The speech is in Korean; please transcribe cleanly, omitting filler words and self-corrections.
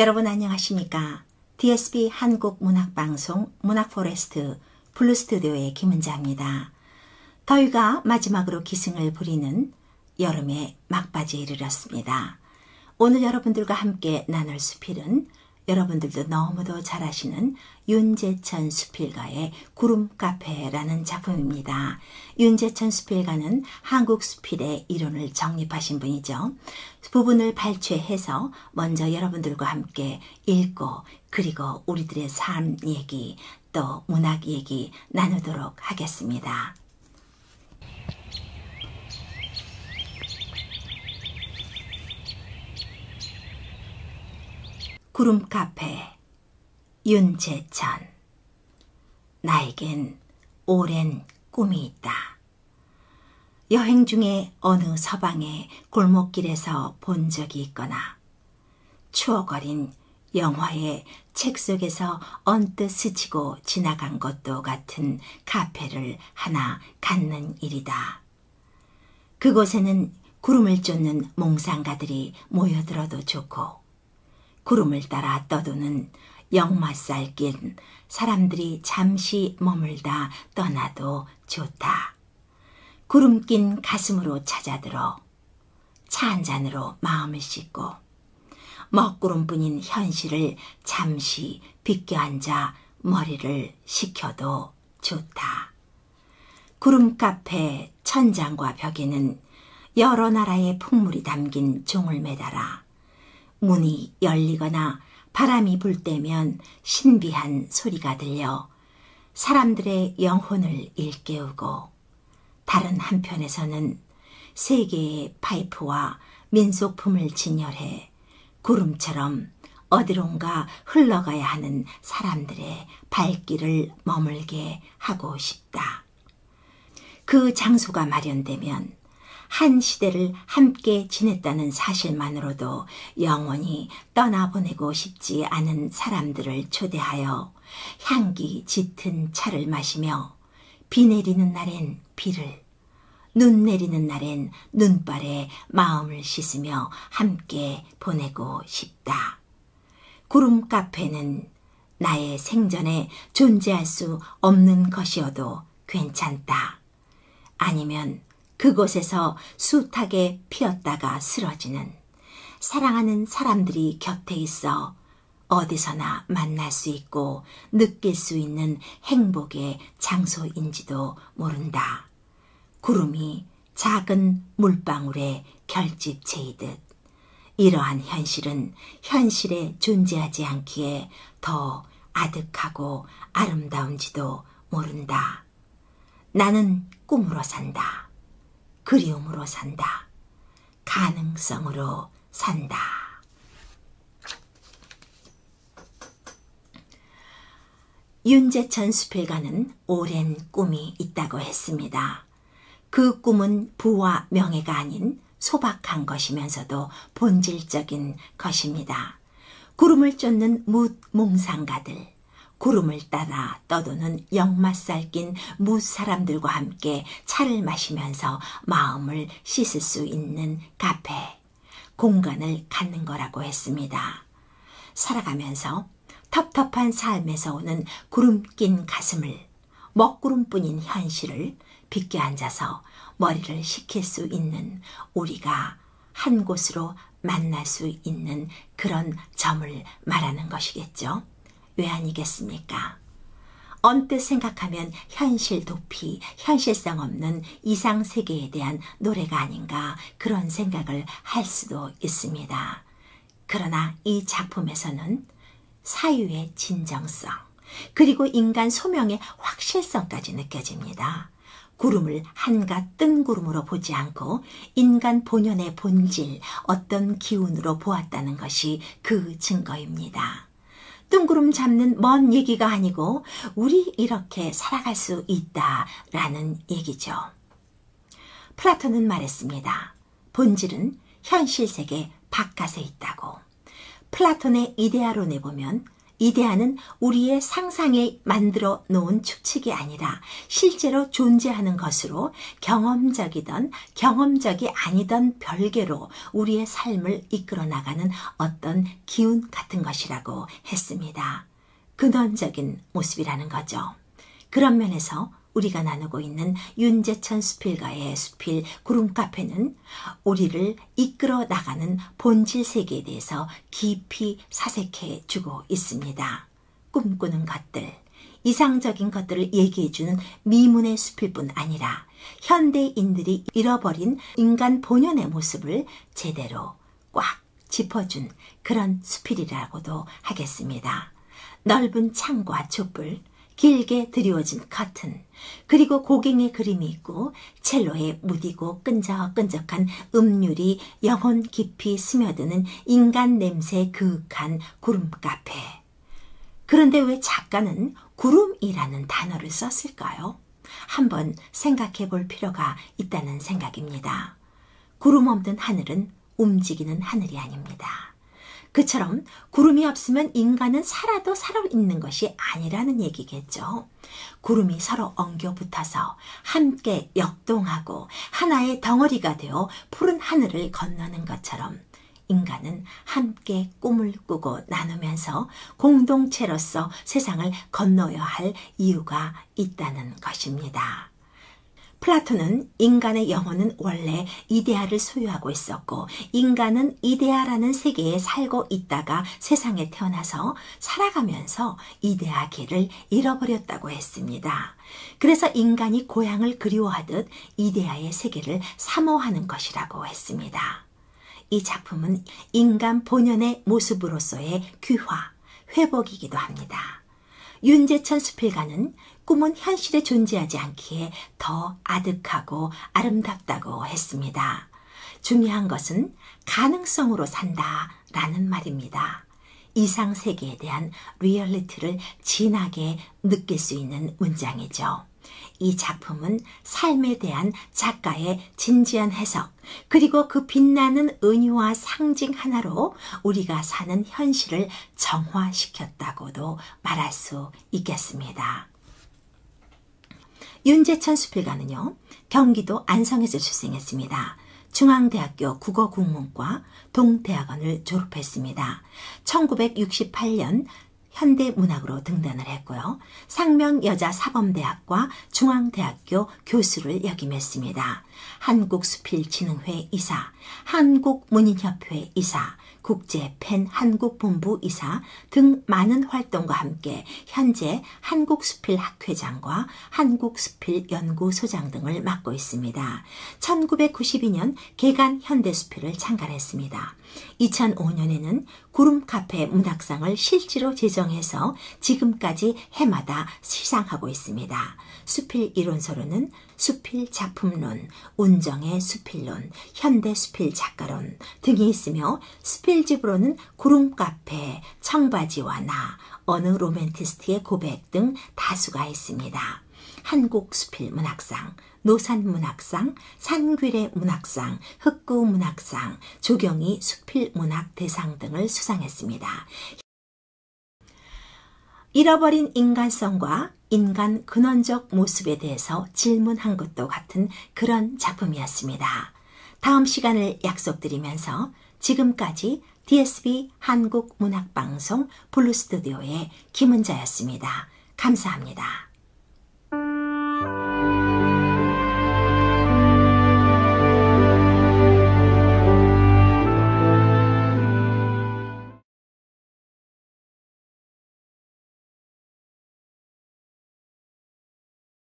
여러분 안녕하십니까? DSB 한국문학방송 문학포레스트 블루스튜디오의 김은자입니다. 더위가 마지막으로 기승을 부리는 여름의 막바지에 이르렀습니다. 오늘 여러분들과 함께 나눌 수필은 여러분들도 너무도 잘 아시는 윤재천 수필가의 구름카페라는 작품입니다. 윤재천 수필가는 한국 수필의 이론을 정립하신 분이죠. 부분을 발췌해서 먼저 여러분들과 함께 읽고 그리고 우리들의 삶 얘기 또 문학 얘기 나누도록 하겠습니다. 구름카페 윤재천. 나에겐 오랜 꿈이 있다. 여행 중에 어느 서방의 골목길에서 본 적이 있거나 추억 어린 영화의 책 속에서 언뜻 스치고 지나간 것도 같은 카페를 하나 갖는 일이다. 그곳에는 구름을 쫓는 몽상가들이 모여들어도 좋고 구름을 따라 떠도는 역마살 낀 사람들이 잠시 머물다 떠나도 좋다. 구름 낀 가슴으로 찾아들어 차 한 잔으로 마음을 씻고 먹구름뿐인 현실을 잠시 비껴앉아 머리를 식혀도 좋다. 구름카페 천장과 벽에는 여러 나라의 풍물이 담긴 종을 매달아 문이 열리거나 바람이 불 때면 신비한 소리가 들려 사람들의 영혼을 일깨우고 다른 한편에서는 세계의 파이프와 민속품을 진열해 구름처럼 어디론가 흘러가야 하는 사람들의 발길을 머물게 하고 싶다. 그 장소가 마련되면 한 시대를 함께 지냈다는 사실만으로도 영원히 떠나보내고 싶지 않은 사람들을 초대하여 향기 짙은 차를 마시며 비 내리는 날엔 비를, 눈 내리는 날엔 눈발에 마음을 씻으며 함께 보내고 싶다. 구름 카페는 나의 생전에 존재할 수 없는 것이어도 괜찮다. 아니면 그곳에서 숱하게 피었다가 쓰러지는 사랑하는 사람들이 곁에 있어 어디서나 만날 수 있고 느낄 수 있는 행복의 장소인지도 모른다. 구름이 작은 물방울에 결집체이듯 이러한 현실은 현실에 존재하지 않기에 더 아득하고 아름다운지도 모른다. 나는 꿈으로 산다. 그리움으로 산다. 가능성으로 산다. 윤재천 수필가는 오랜 꿈이 있다고 했습니다. 그 꿈은 부와 명예가 아닌 소박한 것이면서도 본질적인 것입니다. 구름을 쫓는 뭇몽상가들, 구름을 따라 떠도는 역마살 낀 무사람들과 함께 차를 마시면서 마음을 씻을 수 있는 카페, 공간을 갖는 거라고 했습니다. 살아가면서 텁텁한 삶에서 오는 구름 낀 가슴을, 먹구름뿐인 현실을 비껴앉아서 머리를 식힐 수 있는 우리가 한 곳으로 만날 수 있는 그런 점을 말하는 것이겠죠. 왜 아니겠습니까? 언뜻 생각하면 현실 도피, 현실성 없는 이상세계에 대한 노래가 아닌가 그런 생각을 할 수도 있습니다. 그러나 이 작품에서는 사유의 진정성 그리고 인간 소명의 확실성까지 느껴집니다. 구름을 한갓 뜬 구름으로 보지 않고 인간 본연의 본질, 어떤 기운으로 보았다는 것이 그 증거입니다. 뜬구름 잡는 먼 얘기가 아니고 우리 이렇게 살아갈 수 있다라는 얘기죠. 플라톤은 말했습니다. 본질은 현실 세계 바깥에 있다고. 플라톤의 이데아론에 보면 이데아는 우리의 상상에 만들어 놓은 추측이 아니라 실제로 존재하는 것으로 경험적이던 경험적이 아니던 별개로 우리의 삶을 이끌어 나가는 어떤 기운 같은 것이라고 했습니다. 근원적인 모습이라는 거죠. 그런 면에서 우리가 나누고 있는 윤재천 수필가의 수필 구름카페는 우리를 이끌어 나가는 본질 세계에 대해서 깊이 사색해 주고 있습니다. 꿈꾸는 것들, 이상적인 것들을 얘기해주는 미문의 수필뿐 아니라 현대인들이 잃어버린 인간 본연의 모습을 제대로 꽉 짚어준 그런 수필이라고도 하겠습니다. 넓은 창과 촛불, 길게 드리워진 커튼, 그리고 고갱의 그림이 있고 첼로에 무디고 끈적끈적한 음률이 영혼 깊이 스며드는 인간 냄새 그윽한 구름 카페. 그런데 왜 작가는 구름이라는 단어를 썼을까요? 한번 생각해 볼 필요가 있다는 생각입니다. 구름 없는 하늘은 움직이는 하늘이 아닙니다. 그처럼 구름이 없으면 인간은 살아도 살아있는 것이 아니라는 얘기겠죠. 구름이 서로 엉겨 붙어서 함께 역동하고 하나의 덩어리가 되어 푸른 하늘을 건너는 것처럼 인간은 함께 꿈을 꾸고 나누면서 공동체로서 세상을 건너야 할 이유가 있다는 것입니다. 플라톤은 인간의 영혼은 원래 이데아를 소유하고 있었고 인간은 이데아라는 세계에 살고 있다가 세상에 태어나서 살아가면서 이데아계를 잃어버렸다고 했습니다. 그래서 인간이 고향을 그리워하듯 이데아의 세계를 사모하는 것이라고 했습니다. 이 작품은 인간 본연의 모습으로서의 귀화, 회복이기도 합니다. 윤재천 수필가는 꿈은 현실에 존재하지 않기에 더 아득하고 아름답다고 했습니다. 중요한 것은 가능성으로 산다라는 말입니다. 이상 세계에 대한 리얼리티를 진하게 느낄 수 있는 문장이죠. 이 작품은 삶에 대한 작가의 진지한 해석, 그리고 그 빛나는 은유와 상징 하나로 우리가 사는 현실을 정화시켰다고도 말할 수 있겠습니다. 윤재천 수필가는요, 경기도 안성에서 출생했습니다. 중앙대학교 국어국문과 동대학원을 졸업했습니다. 1968년 현대문학으로 등단을 했고요. 상명여자사범대학과 중앙대학교 교수를 역임했습니다. 한국수필진흥회 이사, 한국문인협회 이사, 국제팬 한국본부 이사 등 많은 활동과 함께 현재 한국수필학회장과 한국수필연구소장 등을 맡고 있습니다. 1992년 개간 현대수필을 창간했습니다. 2005년에는 구름카페 문학상을 실제로 제정해서 지금까지 해마다 시상하고 있습니다. 수필 이론서로는 수필 작품론, 운정의 수필론, 현대 수필 작가론 등이 있으며 수필집으로는 구름카페, 청바지와 나, 어느 로맨티스트의 고백 등 다수가 있습니다. 한국수필문학상, 노산문학상, 산귀래 문학상, 흑구문학상, 조경희 수필문학대상 등을 수상했습니다. 잃어버린 인간성과 인간 근원적 모습에 대해서 질문한 것도 같은 그런 작품이었습니다. 다음 시간을 약속드리면서 지금까지 DSB 한국문학방송 블루스튜디오의 김은자였습니다. 감사합니다.